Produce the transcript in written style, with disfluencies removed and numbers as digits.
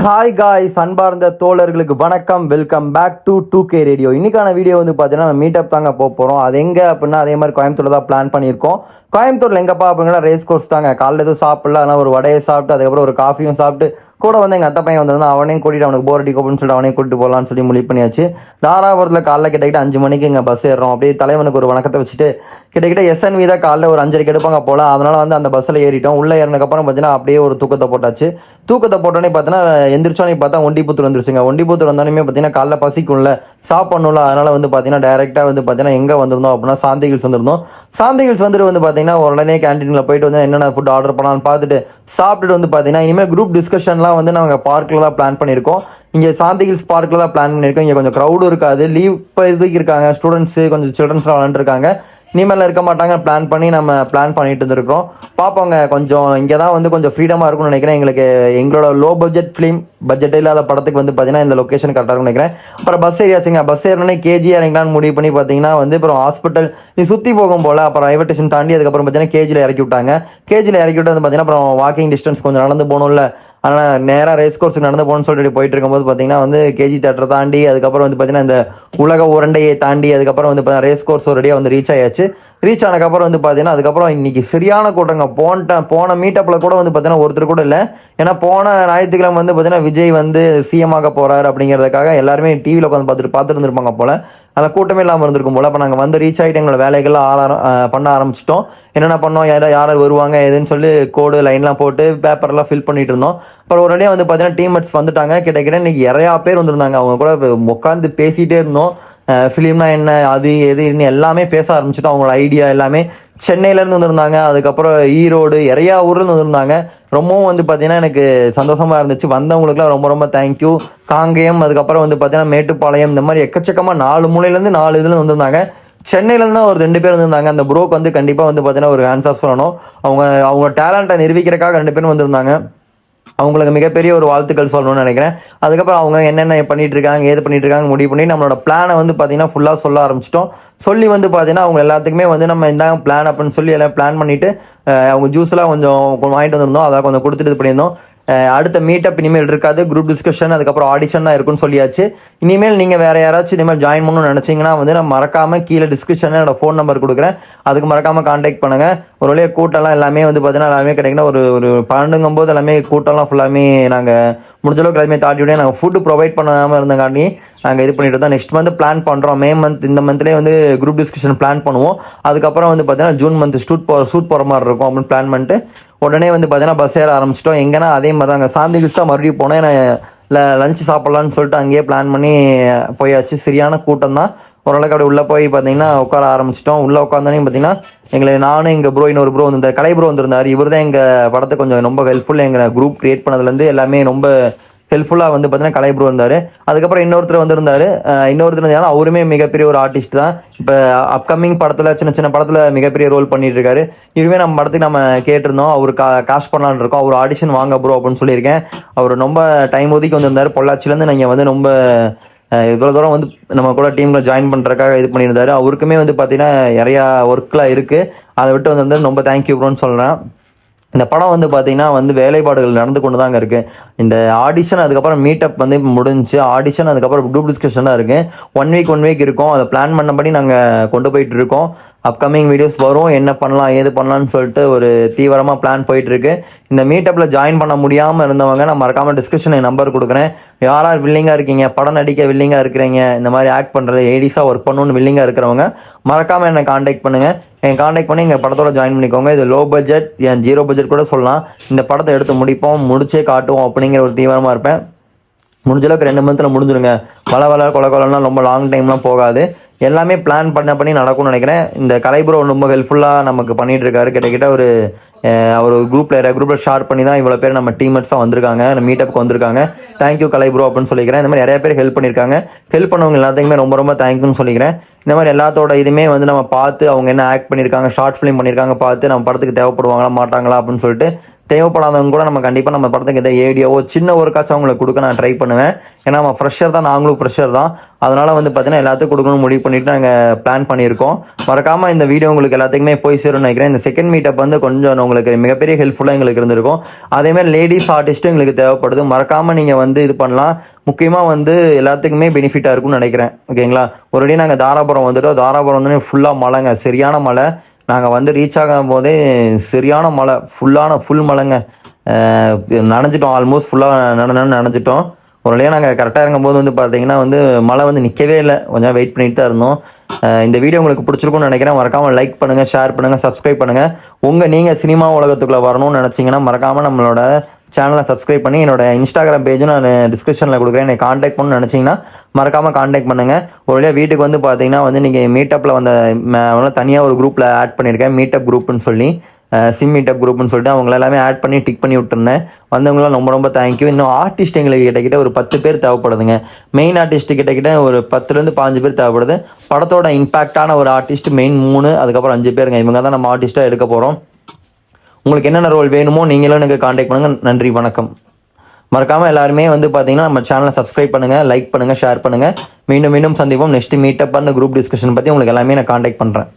Hi guys, அன்பார்ந்த தோழர்களுக்கு வணக்கம். Welcome back to 2K radio. இன்னைக்கான வீடியோ வந்து பார்த்தீங்கன்னா மீட்டப் தாங்க போகிறோம். அது எங்கே அப்படின்னா அதே மாதிரி கோயம்புத்தூர் தான் பிளான் பண்ணியிருக்கோம். கோயம்புத்தூரில் எங்கப்பா அப்படின்னா ரேஸ் கோர்ஸ் தாங்க. காலையில் எதுவும் சாப்பிடல, அதனால் ஒரு வடையை சாப்பிட்டு அதுக்கப்புறம் ஒரு காஃபியும் சாப்பிட்டு கூட வந்து எங்கள் அத்தை பையன் வந்திருந்தான். அவனையும் கூட்டிட்டு அவனுக்கு போர் அடிக்கும் அப்படின்னு சொல்லிட்டு அவனையும் கூட்டிட்டு போகலான்னு சொல்லி முடிவு பண்ணியாச்சு. தாராபுரத்தில் காலைல கிட்டக்கிட்ட 5 மணிக்கு இங்கே பஸ் ஏறுறோம். அப்படியே தலைவனுக்கு ஒரு வணக்கத்தை வச்சுட்டு கிட்டக்கிட்ட SNV தான் காலைல ஒரு 5:30 எடுப்பாங்க போல். அதனால் வந்து அந்த பஸ்ஸில் ஏறிட்டோம். உள்ளே ஏறினதுக்கப்புறம் பார்த்தீங்கன்னா அப்படியே ஒரு தூக்கத்தை போட்டாச்சு. தூக்கத்தை போட்டோன்னே பார்த்தீங்கன்னா எந்திரிச்சோன்னே பார்த்தா ஒண்டிபுத்தூர் வந்துருச்சுங்க. ஒண்டிபுத்தூர் வந்தோடனே பார்த்தீங்கன்னா காலைல பசிக்கும்ல, சாப்பிடணும்ல, அதனால் வந்து பார்த்தீங்கன்னா டேரெக்டாக வந்து பார்த்தீங்கன்னா எங்கே வந்திருந்தோம் அப்படின்னா சாந்தி ஹில்ஸ் வந்திருந்தோம். சாந்தி ஹில்ஸ் வந்துட்டு வந்து பார்த்தீங்கன்னா உடனே கேன்டீனில் போயிட்டு வந்து என்னென்ன ஃபுட் ஆர்டர் பண்ணலான்னு பார்த்துட்டு சாப்பிட்டுட்டு வந்து பார்த்தீங்கன்னா இனிமேல் குரூப் டிஸ்கஷன்லாம் வந்து நாங்கள் பார்க்கில் தான் பிளான் பண்ணியிருக்கோம். இங்கே சாந்தி ஹில்ஸ் பார்க்கில் தான் பிளான் பண்ணியிருக்கோம். இங்கே கொஞ்சம் க்ரௌடும் இருக்காது. லீவ் இப்போ இதுக்கு இருக்காங்க ஸ்டூடெண்ட்ஸு, கொஞ்சம் சில்ட்ரன்ஸ்லாம் விளாண்டுருக்காங்க. இனிமேல் இருக்க மாட்டாங்க. பிளான் பண்ணிட்டு இருந்திருக்கோம். பார்ப்போங்க. கொஞ்சம் இங்கே தான் வந்து கொஞ்சம் ஃப்ரீடமாக இருக்கும்னு நினைக்கிறேன். எங்களோட லோ பட்ஜெட் ஃபிலிம் பட்ஜெட் இல்லாத படத்துக்கு வந்து பார்த்தீங்கன்னா இந்த லொக்கேஷன் கரெக்டாக இருக்கும்னு நினைக்கிறேன். அப்புறம் பஸ் ஏறியாச்சுங்க. பஸ் ஏறினோடனே KG இறங்கலான்னு முடிவு பண்ணி பார்த்தீங்கன்னா வந்து அப்புறம் ஹாஸ்பிட்டல் நீ சுற்றி போகும் போல் அப்புறம் ரயில்வே ஸ்டேஷன் தாண்டி அதுக்கப்புறம் பார்த்தீங்கன்னா KGயில் இறக்கி விட்டாங்க. KGயில் இறக்கி விட்டு வந்து பார்த்தீங்கன்னா அப்புறம் வாக்கிங் டிஸ்டன்ஸ் கொஞ்சம் நடந்து போகணும்ல, ஆனால் நேராக ரேஸ் கோர்ஸுக்கு நடந்து போகணும்னு சொல்லிட்டு போயிட்டு இருக்கும்போது பார்த்தீங்கன்னா வந்து KG தேட்டரை தாண்டி அதுக்கப்புறம் வந்து பார்த்தீங்கன்னா இந்த உலக உரண்டையை தாண்டி அதுக்கப்புறம் வந்து பார்த்தீங்கன்னா ரேஸ் கோர்ஸ் ஒரேடியாக வந்து ரீச் ஆயாச்சு. ரீச் ஆனதுக்கப்புறம் வந்து பார்த்தீங்கன்னா அதுக்கப்புறம் இன்னைக்கு சரியான கூட்டங்க. போன மீட்டப்பில் கூட வந்து பார்த்தீங்கன்னா ஒருத்தர் கூட இல்லை. ஏன்னா போன ஞாயிற்றுக்கிழமை வந்து பார்த்தீங்கன்னா விஜய் வந்து CM ஆக போகிறார் அப்படிங்கிறதுக்காக எல்லாருமே டிவியில் உட்காந்து பார்த்துட்டு இருந்திருப்பாங்க போல். அந்த கூட்டமே இல்லாமல் இருந்திருக்கும் போல். அப்போ நாங்கள் வந்து ரீச் ஆகிட்டு எங்களோட வேலைகள்லாம் பண்ண ஆரம்பிச்சிட்டோம். என்னென்ன பண்ணோம், யார் வருவாங்க எதுன்னு சொல்லி கோடு லைன்லாம் போட்டு பேப்பர்லாம் ஃபில் பண்ணிட்டு இருந்தோம். அப்புறம் ஒரு வந்து பார்த்தீங்கன்னா டீம்மேட்ஸ் வந்துட்டாங்க. கிட்ட இன்னைக்கு நிறையா பேர் வந்திருந்தாங்க. அவங்க கூட உட்காந்து பேசிகிட்டே இருந்தோம். ஃபிலிம்னா என்ன, அது எதுன்னு எல்லாமே பேச ஆரம்பிச்சிட்டோம். அவங்களோட ஐடியா எல்லாமே சென்னையிலேருந்து வந்திருந்தாங்க. அதுக்கப்புறம் ஈரோடு நிறையா ஊர்லேருந்து வந்திருந்தாங்க. ரொம்பவும் வந்து பார்த்தீங்கன்னா எனக்கு சந்தோஷமாக இருந்துச்சு. வந்தவங்களுக்குலாம் ரொம்ப ரொம்ப தேங்க்யூ. காங்கேயம், அதுக்கப்புறம் வந்து பார்த்தீங்கன்னா மேட்டுப்பாளையம், இந்த மாதிரி எக்கச்சக்கமாக 4 மூலையிலேருந்து 4 இதில் வந்திருந்தாங்க. சென்னையிலேருந்து தான் ஒரு 2 பேர் வந்திருந்தாங்க. அந்த ப்ரோக்கு வந்து கண்டிப்பாக வந்து பார்த்தீங்கன்னா ஒரு ஹேண்ட்ஸ் ஆஃப் சொல்லணும். அவங்க டேலண்ட்டை நிரூபிக்கிறதுக்காக 2 பேரும் வந்திருந்தாங்க. அவங்களுக்கு மிகப்பெரிய ஒரு வாழ்த்துக்கள் சொல்லணும்னு நினைக்கிறேன். அதுக்கப்புறம் அவங்க என்னென்ன பண்ணிட்டு இருக்காங்க, ஏது பண்ணிட்டு இருக்காங்க முடிவு பண்ணி நம்மளோட பிளானை வந்து பார்த்தீங்கன்னா ஃபுல்லாக சொல்ல ஆரம்பிச்சிட்டோம். சொல்லி வந்து பார்த்தீங்கன்னா அவங்க எல்லாத்துக்குமே வந்து நம்ம இந்தாங்க பிளான் அப்படின்னு சொல்லி எல்லாம் பிளான் பண்ணிட்டு அவங்க ஜூஸ்லாம் கொஞ்சம் வாங்கிட்டு வந்திருந்தோம். அதை கொஞ்சம் கொடுத்துட்டு இது பண்ணியிருந்தோம். அடுத்த மீட்டப் இனிமேல் இருக்காது. குரூப் டிஸ்கஷன் அதுக்கப்புறம் ஆடிஷன் தான் இருக்குன்னு சொல்லியாச்சு. இனிமேல் நீங்கள் வேறு யாராச்சும் இனிமேல் ஜாயின் பண்ணணும்னு நினச்சிங்கன்னா வந்து நான் மறக்காமல் கீழே டிஸ்கிரிப்ஷனில் என்னோட ஃபோன் நம்பர் கொடுக்குறேன். அதுக்கு மறக்காமல் கான்டாக்ட் பண்ணுங்கள். ஒரு வழியாக கூட்டம்லாம் எல்லாமே வந்து பார்த்தீங்கன்னா எல்லாமே கிடைக்குன்னா ஒரு 12 எல்லாமே கூட்டம்லாம் ஃபுல்லாமே நாங்கள் முடிஞ்சளவுக்கு எல்லாமே தாட்டி விட நாங்கள் ஃபுட்டு ப்ரொவைட் பண்ணாமல் இருந்தங்காட்டி நாங்கள் இது பண்ணிட்டு தான். நெக்ஸ்ட் மந்த் பிளான் பண்ணுறோம். மே மந்த் இந்த மந்த்லேயே வந்து குரூப் டிஸ்கஷன் பிளான் பண்ணுவோம். அதுக்கப்புறம் வந்து பார்த்தீங்கன்னா ஜூன் மந்த் ஷூட் போகிற மாதிரி இருக்கும் அப்படின்னு பிளான் பண்ணிட்டு உடனே வந்து பார்த்தீங்கன்னா பஸ் ஏற ஆரம்பிச்சிட்டோம். எங்கன்னா அதே மாதிரி தான் அங்கே சாந்தி ஹில்ஸ் தான் மறுபடியும் போனேன். நான் லஞ்ச் சாப்பிட்லான்னு சொல்லிட்டு அங்கேயே பிளான் பண்ணி போயாச்சு. சரியான கூட்டம் தான். ஓரளவுக்கு அப்படி உள்ளே போய் பார்த்தீங்கன்னா உட்கார ஆரம்பிச்சிட்டோம். உள்ளே உட்காந்தோன்னே பார்த்தீங்கன்னா நானும் எங்கள் ப்ரோ இன்னொரு ப்ரோ வந்திருந்தார், கலை ப்ரோ வந்திருந்தார். இவர் தான் எங்கள் படத்தை கொஞ்சம் ரொம்ப ஹெல்ப்ஃபுல். எங்கள் குரூப் கிரியேட் பண்ணதுலேருந்து எல்லாமே ரொம்ப ஹெல்ப்ஃபுல்லாக வந்து பார்த்தீங்கன்னா கலை ப்ரோ இருந்தார். அதுக்கப்புறம் இன்னொருத்தர் வந்திருந்தார். இன்னொருத்தர் அவருமே மிகப்பெரிய ஒரு ஆர்டிஸ்ட் தான். இப்போ அப்கமிங் படத்தில் சின்ன படத்தில் மிகப்பெரிய ரோல் பண்ணிட்டு இருக்காரு. இதுவே நம்ம படத்துக்கு நம்ம கேட்டிருந்தோம். அவர் காஸ்ட் பண்ணலான்னு இருக்கோம். அவர் ஆடிஷன் வாங்க ப்ரோ அப்படின்னு சொல்லியிருக்கேன். அவர் ரொம்ப டைம் ஒதுக்கி வந்திருந்தார். பொள்ளாச்சிலேருந்து நீங்கள் வந்து ரொம்ப இவ்வளோ தூரம் வந்து நம்ம கூட டீமில் ஜாயின் பண்ணுறதுக்காக இது பண்ணியிருந்தாரு. அவருக்குமே வந்து பார்த்தீங்கன்னா நிறையா ஒர்க்லாம் இருக்குது. அதை விட்டு வந்து ரொம்ப தேங்க்யூ ப்ரோன்னு சொல்கிறேன். இந்த படம் வந்து பார்த்தீங்கன்னா வந்து வேலைப்பாடுகள் நடந்து கொண்டு தாங்க இருக்குது. இந்த ஆடிஷன் அதுக்கப்புறம் மீட்டப் வந்து முடிஞ்சு ஆடிஷன் அதுக்கப்புறம் குரூப் டிஸ்கஷன் தான் இருக்குது. ஒன் வீக் இருக்கும். அதை பிளான் பண்ணபடி நாங்கள் கொண்டு போயிட்டு இருக்கோம். அப்கமிங் வீடியோஸ் வரும். என்ன பண்ணலாம் ஏது பண்ணலான்னு சொல்லிட்டு ஒரு தீவிரமாக பிளான் போயிட்டுருக்கு. இந்த மீட்டப்பில் ஜாயின் பண்ண முடியாமல் இருந்தவங்க நான் மறக்காமல் டிஸ்கிரிப்ஷன் என் நம்பர் கொடுக்குறேன். யாரார் வில்லிங்காக இருக்கீங்க, படம் நடிக்க வில்லிங்காக இருக்கிறீங்க, இந்த மாதிரி ஆக்ட் பண்ணுறது ஏடிஸாக ஒர்க் பண்ணணும்னு வில்லிங்காக இருக்கிறவங்க மறக்காமல் என்னை காண்டாக்ட் பண்ணுங்கள். காண்டாக்ட் பண்ணி எங்கள் படத்தோட ஜாயின் பண்ணிக்கோங்க. இது லோ பட்ஜெட், ஏன் 0 பட்ஜெட் கூட சொல்லலாம். இந்த படத்தை எடுத்து முடிப்போம், முடிச்சே காட்டுவோம் அப்படிங்கிற ஒரு தீவிரமாக இருப்பேன். முடிஞ்சளவுக்கு 2 மந்த்தில் முடிஞ்சிருங்க. கொலலாம் ரொம்ப லாங் டைம்லாம் போகாது. எல்லாமே பிளான் பண்ணி நடக்கும்னு நினைக்கிறேன். இந்த கலை ப்ரோ ரொம்ப ஹெல்ப்ஃபுல்லாக நமக்கு பண்ணிகிட்டு இருக்காரு. கிட்டத்தட்ட அவர் குரூப்பில் ஷேர் பண்ணி தான் இவ்வளோ பேர் நம்ம டீம்மேட்ஸாக வந்திருக்காங்க, நம்ம மீட்டப்புக்கு வந்திருக்காங்க. தேங்க்யூ கலை ப்ரோ அப்படின்னு சொல்லிக்கிறேன். இந்த மாதிரி நிறைய பேர் ஹெல்ப் பண்ணியிருக்காங்க. ஹெல்ப் பண்ணவங்க எல்லாத்துக்குமே ரொம்ப ரொம்ப தேங்க்யூன்னு சொல்லிக்கிறேன். இந்த மாதிரி எல்லாத்தோட இதுவுமே வந்து நம்ம பார்த்து அவங்க என்ன ஆக்ட் பண்ணியிருக்காங்க, ஷார்ட் ஃபிலிம் பண்ணியிருக்காங்க பார்த்து நம்ம படத்துக்கு தேவைப்படுவாங்களா மாட்டாங்களா அப்படின்னு சொல்லிட்டு தேவைப்படாதவங்க கூட நம்ம கண்டிப்பாக நம்ம படத்துக்கு எதாவது ஏடியோவோ சின்ன ஒர்க்காச்சும் அவங்களுக்கு கொடுக்க நான் ட்ரை பண்ணுவேன். ஏன்னா நம்ம ஃப்ரெஷர் தான், நாங்களும் ஃப்ரெஷர் தான். அதனால் வந்து பார்த்தீங்கன்னா எல்லாத்துக்கும் கொடுக்கணும்னு முடிவு பண்ணிவிட்டு நாங்கள் பிளான் பண்ணியிருக்கோம். மறக்காமல் இந்த வீடியோ உங்களுக்கு எல்லாத்துக்குமே போய் சேரும்னு நினைக்கிறேன். இந்த செகண்ட் மீட்டப் வந்து கொஞ்சம் உங்களுக்கு மிகப்பெரிய ஹெல்ப்ஃபுல்லாக எங்களுக்கு இருந்திருக்கும். அதேமாதிரி லேடிஸ் ஆர்டிஸ்ட்டும் எங்களுக்கு தேவைப்படுது. மறக்காமல் நீங்கள் வந்து இது பண்ணலாம். முக்கியமாக வந்து எல்லாத்துக்குமே பெனிஃபிட்டாக இருக்கும்னு நினைக்கிறேன். ஓகேங்களா? ஒருபடி நாங்கள் தாராபுரம் வந்துவிட்டோம். தாராபுரம் வந்து ஃபுல்லாக மழைங்க, சரியான மழை. நாங்கள் வந்து ரீச் ஆகும் போதே சரியான மழை, ஃபுல் மழைங்க. நனைஞ்சிட்டோம், ஆல்மோஸ்ட் ஃபுல்லாக நனைஞ்சிட்டோம். ஒரு வழியாக நாங்கள் கரெக்டாக இறங்கும்போது வந்து பார்த்தீங்கன்னா வந்து மழை வந்து நிற்கவே இல்லை. கொஞ்சம் வெயிட் பண்ணிட்டு தான் இருந்தோம். இந்த வீடியோ உங்களுக்கு பிடிச்சிருக்கும்னு நினைக்கிறேன். மறக்காமல் லைக் பண்ணுங்கள், ஷேர் பண்ணுங்கள், சப்ஸ்கிரைப் பண்ணுங்கள். நீங்கள் சினிமா உலகத்துக்குள்ளே வரணும்னு நினச்சிங்கன்னா மறக்காமல் நம்மளோட சேனலை சப்ஸ்கிரைப் பண்ணி என்னோட இன்ஸ்டாகிராம் பேஜும் நான் டிஸ்கிரிப்ஷனில் கொடுக்குறேன். என்னை காண்டாக்ட் பண்ணணும்னு நினச்சிங்கன்னா மறக்காமல் காண்டாக்ட் பண்ணுங்கள். ஒரு வழியாக வீட்டுக்கு வந்து பார்த்தீங்கன்னா வந்து நீங்கள் மீட்டப்பில் வந்த தனியாக ஒரு குரூப்பில் ஆட் பண்ணியிருக்கேன், மீட்டப் குரூப்னு சொல்லி, சிம் மீட்டப் குரூப்னு சொல்லிட்டு அவங்கள எல்லாமே ஆட் பண்ணி டிக் பண்ணி விட்டுருந்தேன். வந்தவங்களாம் ரொம்ப ரொம்ப தேங்க்யூ. இன்னும் ஆர்டிஸ்ட் எங்களுக்கு கிட்டக்கிட்ட ஒரு 10 பேர் தேவைப்படுதுங்க. மெயின் ஆர்டிஸ்ட் கிட்டக்கிட்ட ஒரு 10லேருந்து 15 பேர் தேவைப்படுது. படத்தோட இம்பாக்டான ஒரு ஆர்டிஸ்ட் மெயின் 3, அதுக்கப்புறம் 5 பேருங்க. இவங்க தான் நம்ம ஆர்டிஸ்ட்டாக எடுக்க போகிறோம். உங்களுக்கு என்னென்ன ரோல் வேணுமோ நீங்களும் எனக்கு காண்டாக்ட் பண்ணுங்கள். நன்றி, வணக்கம். மறக்காமல் எல்லாருமே வந்து பார்த்தீங்கன்னா நம்ம சேனலை சப்ஸ்கிரைப் பண்ணுங்கள், லைக் பண்ணுங்கள், ஷேர் பண்ணுங்கள். மீண்டும் சந்திப்போம். நெக்ஸ்ட் மீட்டப் அந்த குரூப் டிஸ்கஷன் பற்றி உங்களுக்கு எல்லாமே நான் காண்டாக்ட் பண்ணுறேன்.